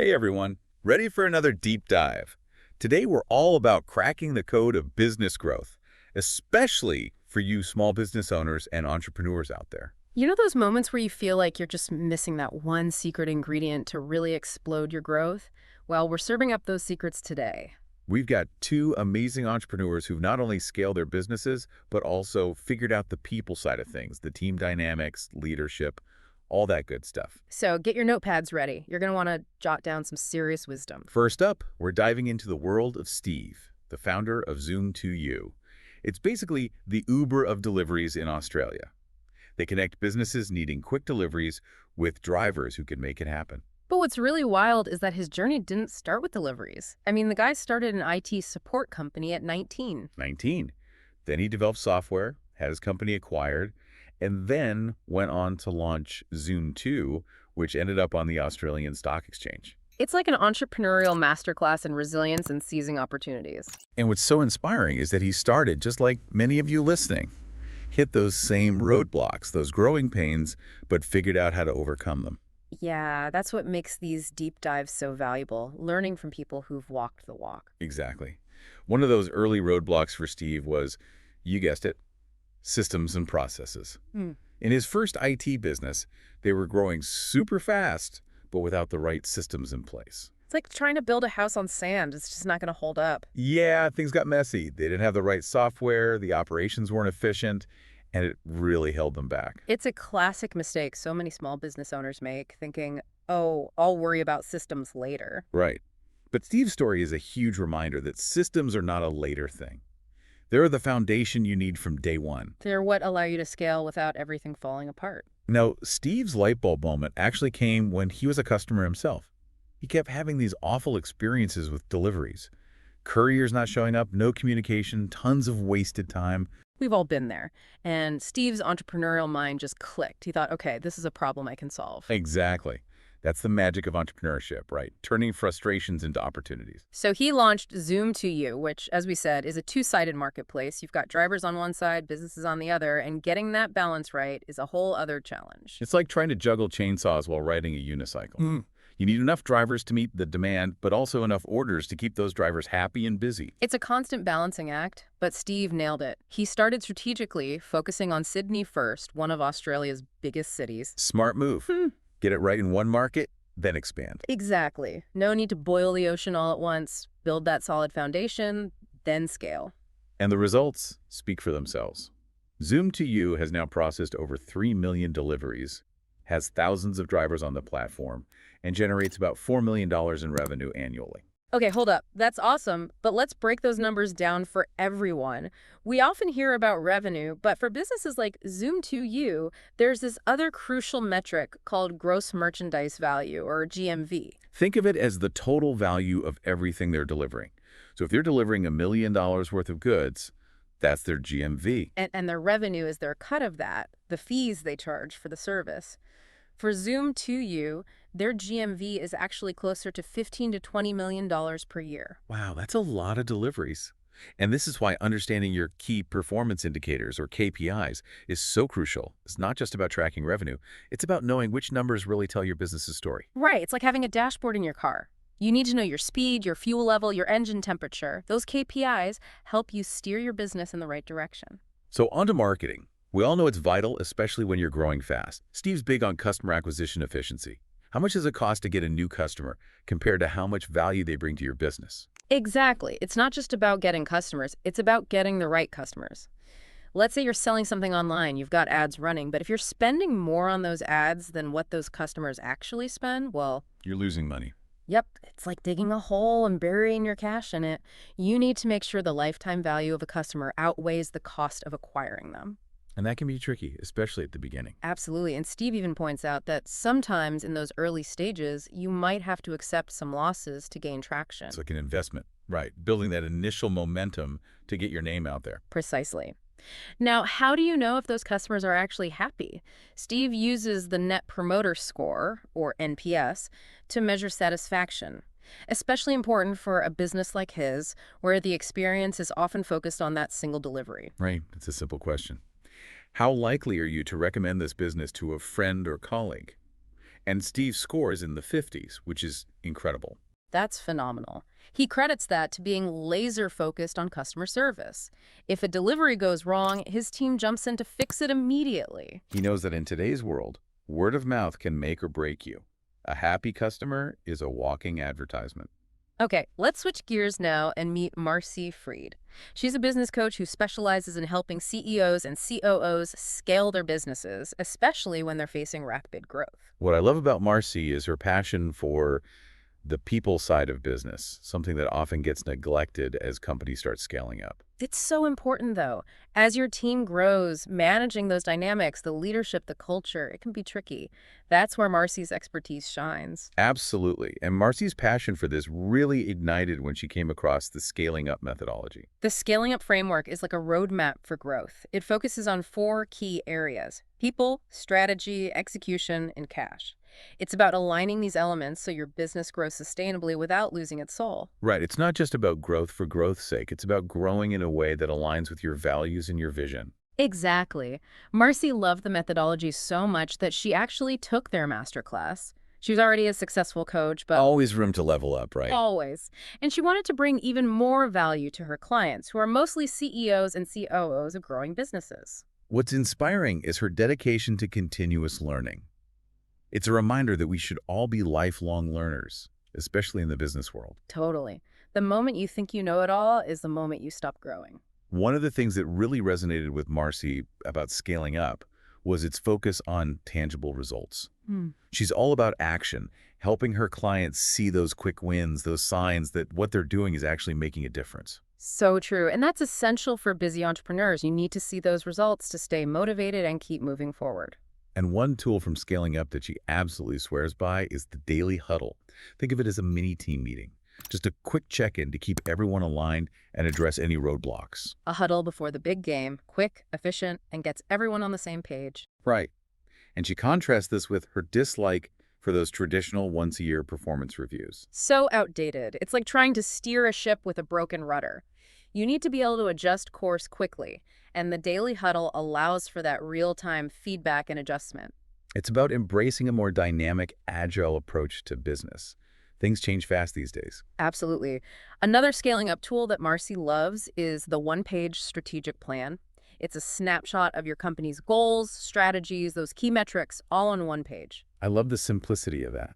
Hey everyone, ready for another deep dive? Today we're all about cracking the code of business growth, especially for you small business owners and entrepreneurs out there. You know those moments where you feel like you're just missing that one secret ingredient to really explode your growth? Well, we're serving up those secrets today. We've got two amazing entrepreneurs who've not only scaled their businesses, but also figured out the people side of things, the team dynamics, leadership, all that good stuff. So get your notepads ready. You're going to want to jot down some serious wisdom. First up, we're diving into the world of Steve, the founder of Zoom2U. It's basically the Uber of deliveries in Australia. They connect businesses needing quick deliveries with drivers who can make it happen. But what's really wild is that his journey didn't start with deliveries. I mean, the guy started an IT support company at 19. 19. Then he developed software, had his company acquired, and then went on to launch Zoom2, which ended up on the Australian Stock Exchange. It's like an entrepreneurial masterclass in resilience and seizing opportunities. And what's so inspiring is that he started, just like many of you listening, hit those same roadblocks, those growing pains, but figured out how to overcome them. Yeah, that's what makes these deep dives so valuable, learning from people who've walked the walk. Exactly. One of those early roadblocks for Steve was, you guessed it, systems and processes. In his first IT business, they were growing super fast, but without the right systems in place. It's like trying to build a house on sand. It's just not going to hold up. Yeah, things got messy. They didn't have the right software, the operations weren't efficient, and it really held them back. It's a classic mistake so many small business owners make, thinking, oh, I'll worry about systems later. Right. But Steve's story is a huge reminder that systems are not a later thing. They're the foundation you need from day one. They're what allow you to scale without everything falling apart. Now, Steve's light bulb moment actually came when he was a customer himself. He kept having these awful experiences with deliveries. Couriers not showing up, no communication, tons of wasted time. We've all been there. And Steve's entrepreneurial mind just clicked. He thought, okay, this is a problem I can solve. Exactly. That's the magic of entrepreneurship, right? Turning frustrations into opportunities. So he launched Zoom2U, which, as we said, is a two-sided marketplace. You've got drivers on one side, businesses on the other, and getting that balance right is a whole other challenge. It's like trying to juggle chainsaws while riding a unicycle. You need enough drivers to meet the demand, but also enough orders to keep those drivers happy and busy. It's a constant balancing act, but Steve nailed it. He started strategically, focusing on Sydney first, one of Australia's biggest cities. Smart move. Get it right in one market, then expand. Exactly. No need to boil the ocean all at once. Build that solid foundation, then scale. And the results speak for themselves. Zoom2U has now processed over 3 million deliveries, has thousands of drivers on the platform, and generates about $4 million in revenue annually. Okay, hold up. That's awesome, but let's break those numbers down for everyone. We often hear about revenue, but for businesses like Zoom2U, there's this other crucial metric called gross merchandise value, or GMV. Think of it as the total value of everything they're delivering. So if they're delivering $1 million worth of goods, that's their GMV. And their revenue is their cut of that, the fees they charge for the service. For Zoom2U, their GMV is actually closer to $15 to $20 million per year. Wow, that's a lot of deliveries. And this is why understanding your key performance indicators, or KPIs, is so crucial. It's not just about tracking revenue. It's about knowing which numbers really tell your business's story. Right, it's like having a dashboard in your car. You need to know your speed, your fuel level, your engine temperature. Those KPIs help you steer your business in the right direction. So on to marketing. We all know it's vital, especially when you're growing fast. Steve's big on customer acquisition efficiency. How much does it cost to get a new customer compared to how much value they bring to your business? Exactly. It's not just about getting customers. It's about getting the right customers. Let's say you're selling something online, you've got ads running, but if you're spending more on those ads than what those customers actually spend, well, You're losing money. yep, it's like digging a hole and burying your cash in it. You need to make sure the lifetime value of a customer outweighs the cost of acquiring them. And that can be tricky, especially at the beginning. Absolutely. And Steve even points out that sometimes in those early stages, you might have to accept some losses to gain traction. It's like an investment, right? Building that initial momentum to get your name out there. Precisely. Now, how do you know if those customers are actually happy? Steve uses the Net Promoter Score, or NPS, to measure satisfaction. Especially important for a business like his, where the experience is often focused on that single delivery. Right. It's a simple question. How likely are you to recommend this business to a friend or colleague? And Steve's score is in the 50s, which is incredible. That's phenomenal. He credits that to being laser-focused on customer service. If a delivery goes wrong, his team jumps in to fix it immediately. He knows that in today's world, word of mouth can make or break you. A happy customer is a walking advertisement. Okay, let's switch gears now and meet Marcy Freed. She's a business coach who specializes in helping CEOs and COOs scale their businesses, especially when they're facing rapid growth. What I love about Marcy is her passion for the people side of business, something that often gets neglected as companies start scaling up. It's so important, though. As your team grows, managing those dynamics, the leadership, the culture, it can be tricky. That's where Marcy's expertise shines. Absolutely. And Marcy's passion for this really ignited when she came across the scaling up methodology. The scaling up framework is like a roadmap for growth. It focuses on 4 key areas: people, strategy, execution, and cash. It's about aligning these elements so your business grows sustainably without losing its soul. Right. It's not just about growth for growth's sake. It's about growing in a way that aligns with your values and your vision. Exactly. Marcy loved the methodology so much that she actually took their masterclass. She was already a successful coach, but Always room to level up, right? always. And she wanted to bring even more value to her clients, who are mostly CEOs and COOs of growing businesses. What's inspiring is her dedication to continuous learning. It's a reminder that we should all be lifelong learners, especially in the business world. Totally. The moment you think you know it all is the moment you stop growing. One of the things that really resonated with Marcy about scaling up was its focus on tangible results. She's all about action, helping her clients see those quick wins, those signs that what they're doing is actually making a difference. So true. And that's essential for busy entrepreneurs. You need to see those results to stay motivated and keep moving forward. And one tool from scaling up that she absolutely swears by is the daily huddle. Think of it as a mini team meeting. Just a quick check-in to keep everyone aligned and address any roadblocks. A huddle before the big game, quick, efficient, and gets everyone on the same page. Right. And she contrasts this with her dislike for those traditional once-a-year performance reviews. So outdated. It's like trying to steer a ship with a broken rudder. You need to be able to adjust course quickly, and the daily huddle allows for that real-time feedback and adjustment. It's about embracing a more dynamic, agile approach to business. Things change fast these days. Absolutely. Another scaling up tool that Marcy loves is the one-page strategic plan. It's a snapshot of your company's goals, strategies, those key metrics, all on one page. I love the simplicity of that.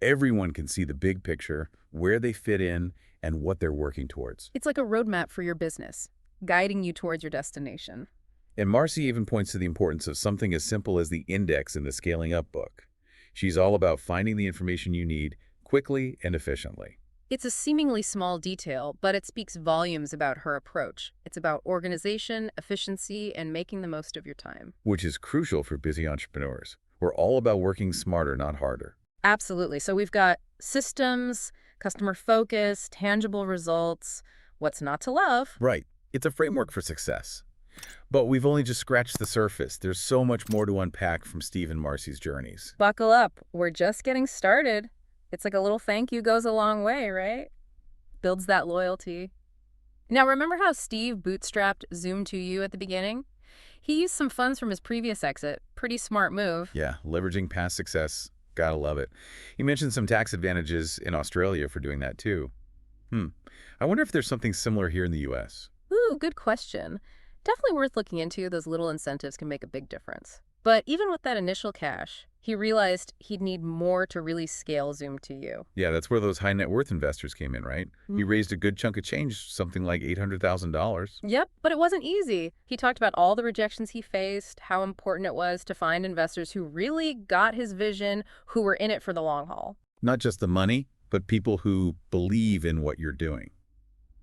Everyone can see the big picture, where they fit in, and what they're working towards. It's like a roadmap for your business, guiding you towards your destination. And Marcy even points to the importance of something as simple as the index in the Scaling Up book. She's all about finding the information you need quickly and efficiently. It's a seemingly small detail, but it speaks volumes about her approach. It's about organization, efficiency, and making the most of your time. Which is crucial for busy entrepreneurs. We're all about working smarter, not harder. Absolutely. So we've got systems, customer focus, tangible results, what's not to love. Right. It's a framework for success. But we've only just scratched the surface. There's so much more to unpack from Steve and Marcy's journeys. Buckle up. We're just getting started. It's like a little thank you goes a long way, right? Builds that loyalty. Now, remember how Steve bootstrapped Zoom2U at the beginning? He used some funds from his previous exit. Pretty smart move. Yeah, leveraging past success. Gotta love it. He mentioned some tax advantages in Australia for doing that too. I wonder if there's something similar here in the US. Ooh, good question. Definitely worth looking into. Those little incentives can make a big difference. But even with that initial cash, he realized he'd need more to really scale Zoom2U. Yeah, that's where those high net worth investors came in, right? He raised a good chunk of change, something like $800,000. Yep, but it wasn't easy. He talked about all the rejections he faced, how important it was to find investors who really got his vision, who were in it for the long haul. Not just the money, but people who believe in what you're doing.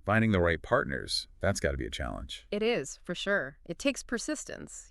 Finding the right partners, that's got to be a challenge. It is, for sure. It takes persistence,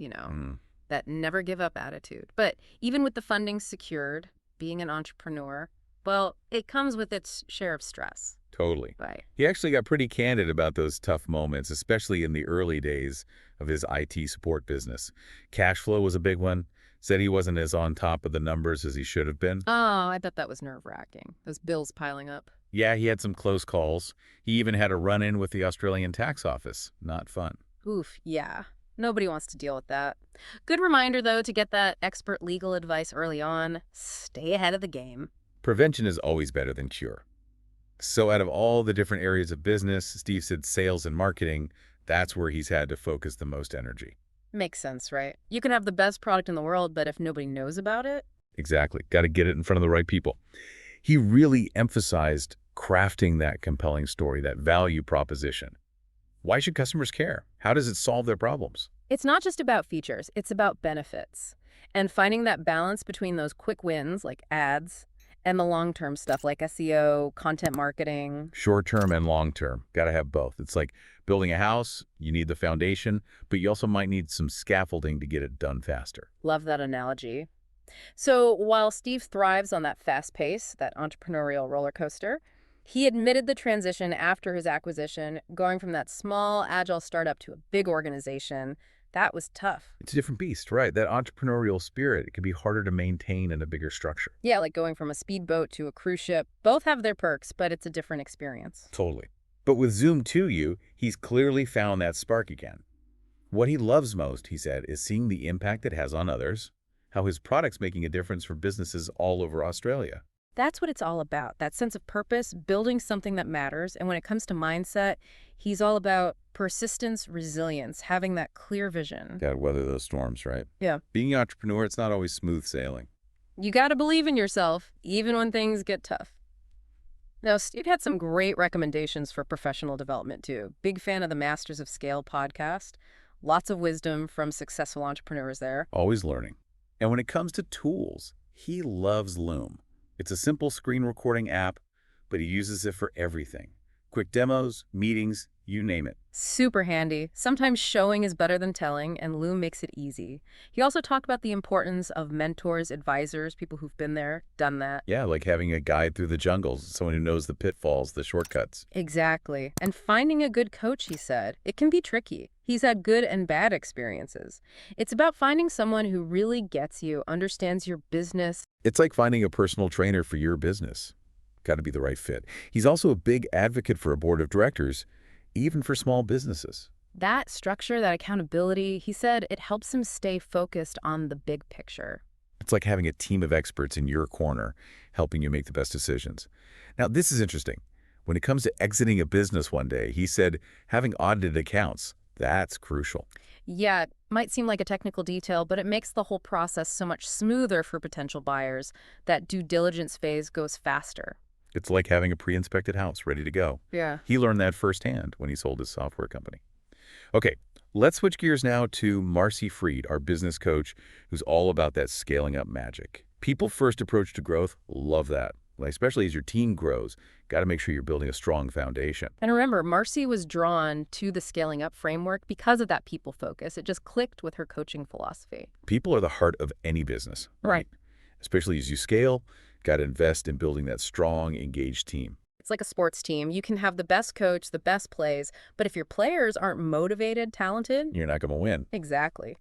that never give up attitude. But even with the funding secured, being an entrepreneur, well, it comes with its share of stress. Totally. Right. He actually got pretty candid about those tough moments, especially in the early days of his IT support business. Cash flow was a big one. Said he wasn't as on top of the numbers as he should have been. Oh, I bet that was nerve-wracking. Those bills piling up. Yeah, he had some close calls. He even had a run-in with the Australian tax office. Not fun. Oof, yeah. Nobody wants to deal with that. Good reminder, though, to get that expert legal advice early on. Stay ahead of the game. Prevention is always better than cure. So out of all the different areas of business, Steve said sales and marketing, that's where he's had to focus the most energy. Makes sense, right? You can have the best product in the world, but if nobody knows about it, Exactly. Got to get it in front of the right people. He really emphasized crafting that compelling story, that value proposition. Why should customers care? How does it solve their problems? it's not just about features, it's about benefits. And finding that balance between those quick wins, like ads, and the long-term stuff like SEO, content marketing. Short-term and long-term. Got to have both. It's like building a house, you need the foundation, but you also might need some scaffolding to get it done faster. Love that analogy. So while Steve thrives on that fast pace, that entrepreneurial roller coaster, he admitted the transition after his acquisition, going from that small, agile startup to a big organization. That was tough. It's a different beast, right? That entrepreneurial spirit, it can be harder to maintain in a bigger structure. Yeah, like going from a speedboat to a cruise ship. Both have their perks, but it's a different experience. Totally. But with Zoom to You, he's clearly found that spark again. What he loves most, he said, is seeing the impact it has on others, how his product's making a difference for businesses all over Australia. That's what it's all about, that sense of purpose, building something that matters. And when it comes to mindset, he's all about persistence, resilience, having that clear vision. Got to weather those storms, right? Yeah. Being an entrepreneur, it's not always smooth sailing. You got to believe in yourself, even when things get tough. Now, Steve had some great recommendations for professional development, too. Big fan of the Masters of Scale podcast. Lots of wisdom from successful entrepreneurs there. Always learning. And when it comes to tools, he loves Loom. It's a simple screen recording app, but he uses it for everything. Quick demos, meetings, you name it. Super handy. Sometimes showing is better than telling, and Loom makes it easy. He also talked about the importance of mentors, advisors, people who've been there, done that. Yeah, like having a guide through the jungles, someone who knows the pitfalls, the shortcuts. Exactly. And finding a good coach, he said, it can be tricky. He's had good and bad experiences. It's about finding someone who really gets you, understands your business. It's like finding a personal trainer for your business. Got to be the right fit. He's also a big advocate for a board of directors, even for small businesses. That structure, that accountability, he said, it helps him stay focused on the big picture. It's like having a team of experts in your corner, helping you make the best decisions. Now, this is interesting. When it comes to exiting a business one day, he said having audited accounts, that's crucial. Yeah, it might seem like a technical detail, but it makes the whole process so much smoother for potential buyers. That due diligence phase goes faster. It's like having a pre-inspected house ready to go. Yeah. He learned that firsthand when he sold his software company. Okay, let's switch gears now to Marcy Freed, our business coach, who's all about that scaling up magic. People-first approach to growth, love that. Like, especially as your team grows, got to make sure you're building a strong foundation. And remember, Marcy was drawn to the scaling up framework because of that people focus. It just clicked with her coaching philosophy. People are the heart of any business, Right. Especially as you scale, got to invest in building that strong, engaged team. It's like a sports team. You can have the best coach, the best plays, but if your players aren't motivated, talented, You're not going to win. exactly.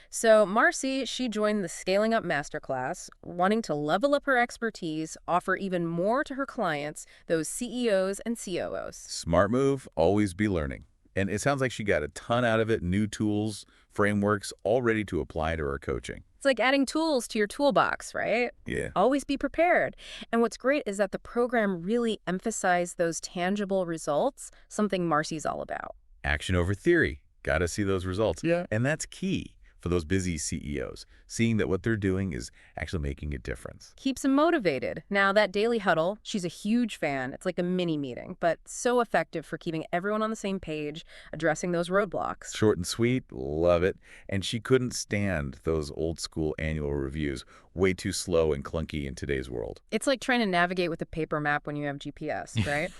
So Marcy, she joined the Scaling Up Masterclass, wanting to level up her expertise, offer even more to her clients, those CEOs and COOs. Smart move, always be learning. And it sounds like she got a ton out of it, new tools, frameworks, all ready to apply to her coaching. It's like adding tools to your toolbox, right? Yeah. Always be prepared. And what's great is that the program really emphasized those tangible results, something Marcy's all about. Action over theory. Got to see those results. Yeah. And that's key for those busy CEOs, seeing that what they're doing is actually making a difference. Keeps them motivated. Now, that daily huddle, she's a huge fan. It's like a mini meeting, but so effective for keeping everyone on the same page, addressing those roadblocks. Short and sweet, love it. And she couldn't stand those old school annual reviews, way too slow and clunky in today's world. It's like trying to navigate with a paper map when you have GPS, right?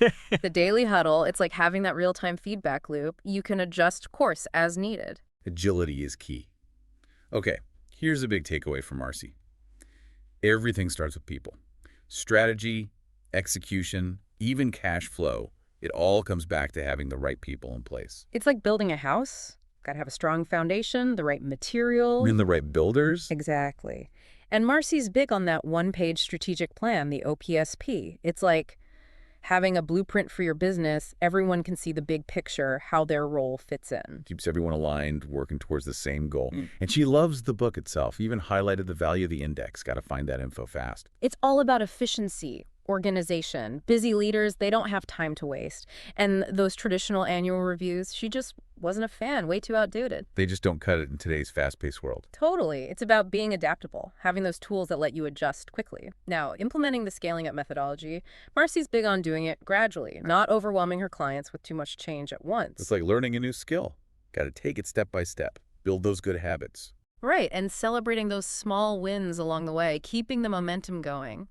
The daily huddle, it's like having that real-time feedback loop. You can adjust course as needed. Agility is key. Okay, here's a big takeaway from Marcy. Everything starts with people. Strategy, execution, even cash flow, it all comes back to having the right people in place. It's like building a house. Got to have a strong foundation, the right material. And the right builders. Exactly. And Marcy's big on that one-page strategic plan, the OPSP. It's like Having a blueprint for your business, everyone can see the big picture, how their role fits in. Keeps everyone aligned, working towards the same goal. And she loves the book itself. Even highlighted the value of the index. Got to find that info fast. It's all about efficiency, organization. Busy leaders, they don't have time to waste. And those traditional annual reviews, she just wasn't a fan, way too outdated. They just don't cut it in today's fast-paced world. Totally. It's about being adaptable, having those tools that let you adjust quickly. Now, implementing the scaling up methodology, Marcy's big on doing it gradually, not overwhelming her clients with too much change at once. It's like learning a new skill. Got to take it step by step. Build those good habits. Right, and celebrating those small wins along the way, keeping the momentum going.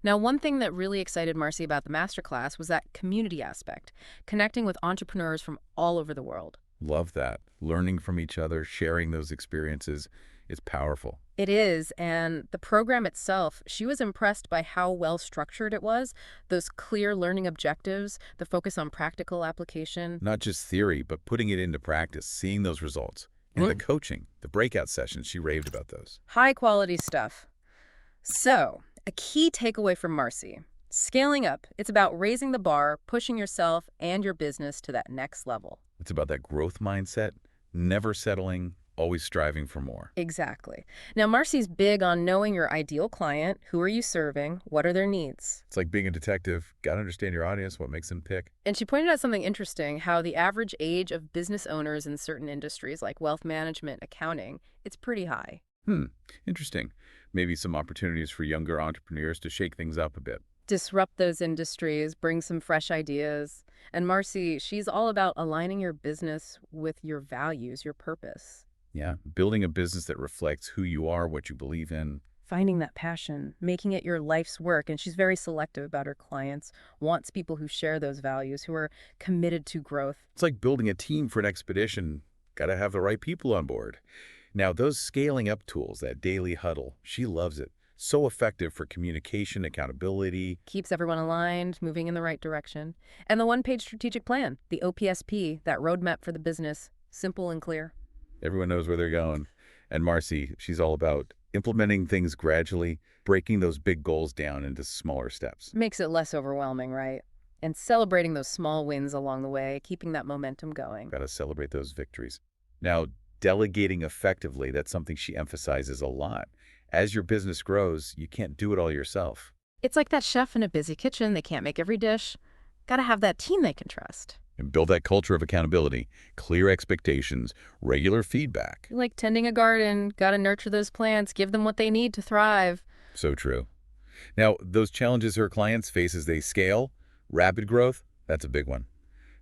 Now, one thing that really excited Marcy about the masterclass was that community aspect, connecting with entrepreneurs from all over the world. Love that. Learning from each other, sharing those experiences is powerful. It is, and the program itself, she was impressed by how well structured it was, those clear learning objectives, the focus on practical application. Not just theory, but putting it into practice, seeing those results. And the coaching, the breakout sessions, she raved about those. High quality stuff. So, a key takeaway from Marcy. Scaling up, it's about raising the bar, pushing yourself and your business to that next level. It's about that growth mindset, never settling, always striving for more. Exactly. Now, Marcy's big on knowing your ideal client. Who are you serving? What are their needs? It's like being a detective. Got to understand your audience, what makes them tick. And she pointed out something interesting, how the average age of business owners in certain industries like wealth management, accounting, it's pretty high. Interesting. Maybe some opportunities for younger entrepreneurs to shake things up a bit. Disrupt those industries, bring some fresh ideas. And Marcy, she's all about aligning your business with your values, your purpose. Yeah, building a business that reflects who you are, what you believe in. Finding that passion, making it your life's work. And she's very selective about her clients, wants people who share those values, who are committed to growth. It's like building a team for an expedition. Got to have the right people on board. Now, those scaling up tools, that daily huddle, she loves it. So effective for communication, accountability. Keeps everyone aligned, moving in the right direction. And the one-page strategic plan, the OPSP, that roadmap for the business, simple and clear. Everyone knows where they're going. And Marcy, she's all about implementing things gradually, breaking those big goals down into smaller steps. Makes it less overwhelming, right? And celebrating those small wins along the way, keeping that momentum going. Got to celebrate those victories. Now, delegating effectively, that's something she emphasizes a lot. As your business grows, you can't do it all yourself. It's like that chef in a busy kitchen. They can't make every dish. Got to have that team they can trust. And build that culture of accountability, clear expectations, regular feedback. Like tending a garden, got to nurture those plants, give them what they need to thrive. So true. Now, those challenges her clients face as they scale, rapid growth, that's a big one.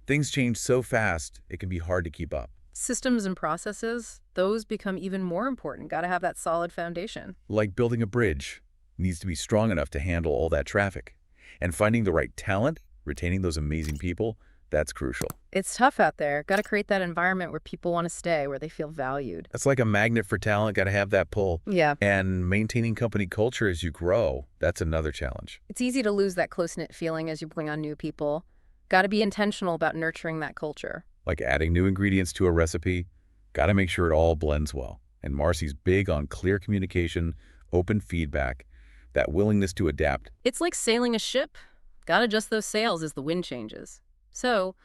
Things change so fast, it can be hard to keep up. Systems and processes, those become even more important. Got to have that solid foundation. Like building a bridge, needs to be strong enough to handle all that traffic. And finding the right talent, retaining those amazing people, that's crucial. It's tough out there. Got to create that environment where people want to stay, where they feel valued. That's like a magnet for talent, got to have that pull. Yeah. And maintaining company culture as you grow, that's another challenge. It's easy to lose that close-knit feeling as you bring on new people. Got to be intentional about nurturing that culture. Like adding new ingredients to a recipe, got to make sure it all blends well. And Marcy's big on clear communication, open feedback, that willingness to adapt. It's like sailing a ship. Got to adjust those sails as the wind changes. So,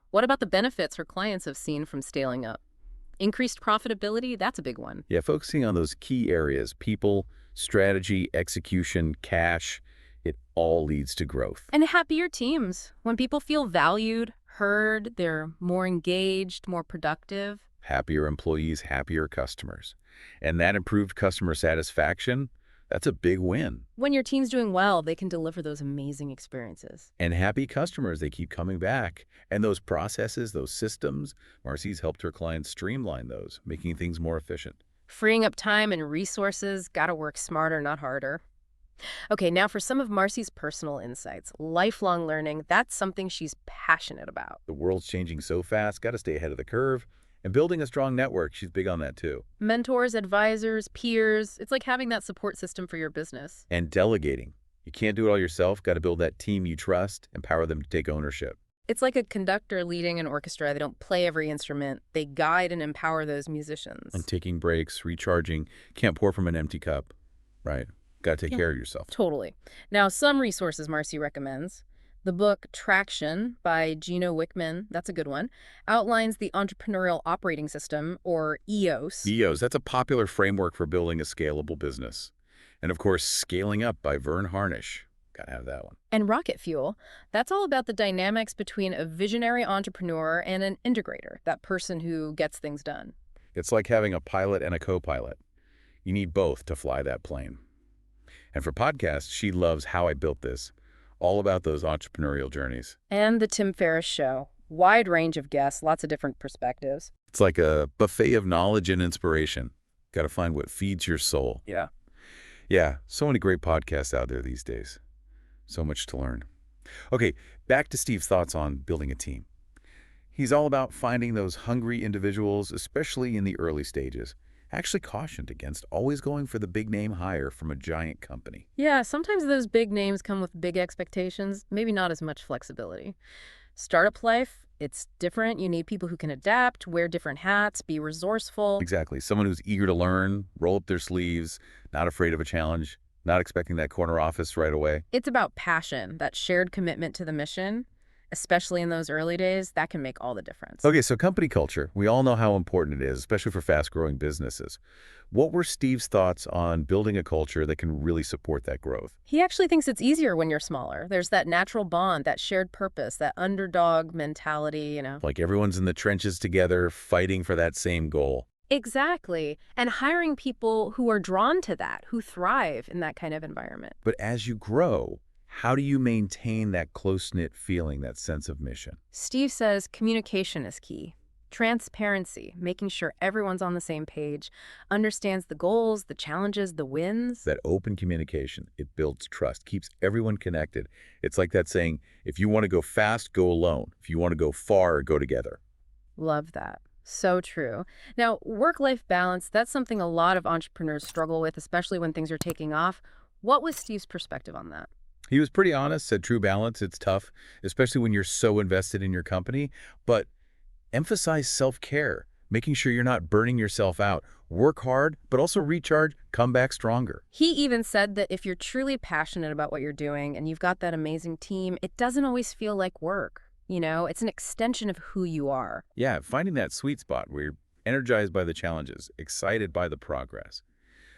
what about the benefits her clients have seen from scaling up? Increased profitability, that's a big one. Yeah, focusing on those key areas, people, strategy, execution, cash, it all leads to growth. And happier teams. When people feel valued, heard, they're more engaged, more productive. Happier employees, happier customers. And that improved customer satisfaction, that's a big win. When your team's doing well, they can deliver those amazing experiences. And happy customers, they keep coming back. And those processes, those systems, Marcy's helped her clients streamline those, making things more efficient. Freeing up time and resources, gotta work smarter, not harder. Okay, now for some of Marcy's personal insights. Lifelong learning, that's something she's passionate about. The world's changing so fast, got to stay ahead of the curve. And building a strong network, she's big on that too. Mentors, advisors, peers, it's like having that support system for your business. And delegating. You can't do it all yourself, got to build that team you trust, empower them to take ownership. It's like a conductor leading an orchestra. They don't play every instrument. They guide and empower those musicians. And taking breaks, recharging, can't pour from an empty cup, right? Got to take care of yourself. Totally. Now, some resources Marcy recommends. The book Traction by Gino Wickman, that's a good one, outlines the entrepreneurial operating system, or EOS. EOS, that's a popular framework for building a scalable business. And of course, Scaling Up by Vern Harnish. Gotta have that one. And Rocket Fuel, that's all about the dynamics between a visionary entrepreneur and an integrator, that person who gets things done. It's like having a pilot and a co-pilot. You need both to fly that plane. And for podcasts, she loves How I Built This, all about those entrepreneurial journeys. And The Tim Ferriss Show, wide range of guests, lots of different perspectives. It's like a buffet of knowledge and inspiration. Got to find what feeds your soul. Yeah. Yeah, so many great podcasts out there these days. So much to learn. Okay, back to Steve's thoughts on building a team. He's all about finding those hungry individuals, especially in the early stages. Actually cautioned against always going for the big name hire from a giant company. Yeah, sometimes those big names come with big expectations, maybe not as much flexibility. Startup life, it's different. You need people who can adapt, wear different hats, be resourceful. Exactly. Someone who's eager to learn, roll up their sleeves, not afraid of a challenge, not expecting that corner office right away. It's about passion, that shared commitment to the mission, especially in those early days. That can make all the difference. Okay, so company culture. We all know how important it is, especially for fast-growing businesses. What were Steve's thoughts on building a culture that can really support that growth? He actually thinks it's easier when you're smaller. There's that natural bond, that shared purpose, that underdog mentality. Like everyone's in the trenches together, fighting for that same goal. Exactly. And hiring people who are drawn to that, who thrive in that kind of environment. But as you grow, how do you maintain that close-knit feeling, that sense of mission? Steve says communication is key. Transparency, making sure everyone's on the same page, understands the goals, the challenges, the wins. That open communication, it builds trust, keeps everyone connected. It's like that saying, if you want to go fast, go alone. If you want to go far, go together. Love that. So true. Now, work-life balance, that's something a lot of entrepreneurs struggle with, especially when things are taking off. What was Steve's perspective on that? He was pretty honest, said true balance, it's tough, especially when you're so invested in your company, but emphasize self-care, making sure you're not burning yourself out. Work hard, but also recharge, come back stronger. He even said that if you're truly passionate about what you're doing and you've got that amazing team, it doesn't always feel like work. It's an extension of who you are. Yeah, finding that sweet spot where you're energized by the challenges, excited by the progress.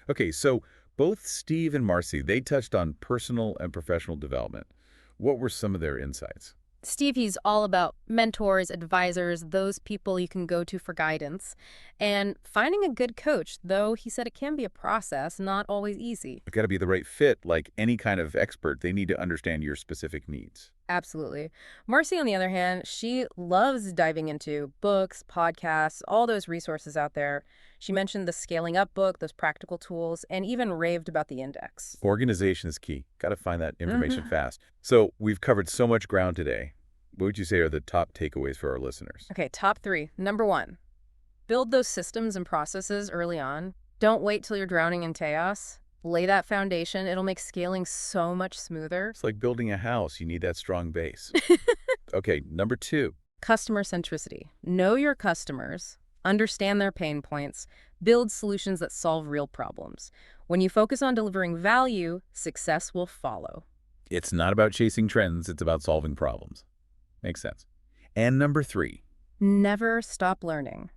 Okay, so both Steve and Marcy, they touched on personal and professional development. What were some of their insights? Steve, he's all about mentors, advisors, those people you can go to for guidance. And finding a good coach, though he said it can be a process, not always easy. It's got to be the right fit. Like any kind of expert, they need to understand your specific needs. Absolutely. Marcy, on the other hand, she loves diving into books, podcasts, all those resources out there. She mentioned the Scaling Up book, those practical tools, and even raved about the index. Organization is key. Got to find that information fast. So we've covered so much ground today. What would you say are the top takeaways for our listeners? Okay, top 3. Number 1, build those systems and processes early on. Don't wait till you're drowning in chaos. Lay that foundation. It'll make scaling so much smoother. It's like building a house. You need that strong base. Okay, number 2. Customer centricity. Know your customers. Understand their pain points. Build solutions that solve real problems. When you focus on delivering value, success will follow. It's not about chasing trends. It's about solving problems. Makes sense. And number 3. Never stop learning.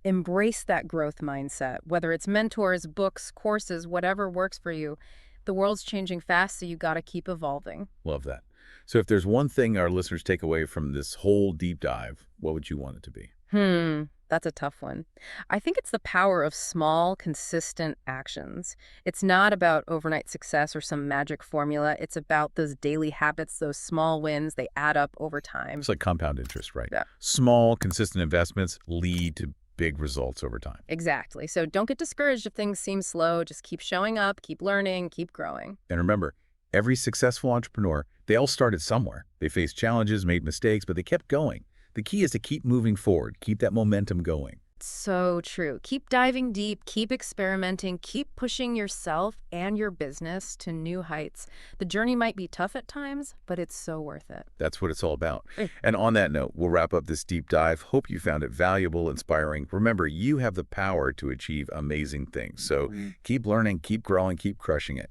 Embrace that growth mindset, whether it's mentors, books, courses, whatever works for you. The world's changing fast, so you got to keep evolving. Love that. So if there's one thing our listeners take away from this whole deep dive, what would you want it to be? That's a tough one. I think it's the power of small, consistent actions. It's not about overnight success or some magic formula. It's about those daily habits, those small wins. They add up over time. It's like compound interest, right? Yeah. Small, consistent investments lead to big results over time. Exactly. So don't get discouraged if things seem slow. Just keep showing up, keep learning, keep growing. And remember, every successful entrepreneur, they all started somewhere. They faced challenges, made mistakes, but they kept going. The key is to keep moving forward, keep that momentum going. So true. Keep diving deep, keep experimenting, keep pushing yourself and your business to new heights. The journey might be tough at times, but it's so worth it. That's what it's all about. And on that note, we'll wrap up this deep dive. Hope you found it valuable, inspiring. Remember, you have the power to achieve amazing things. So keep learning, keep growing, keep crushing it.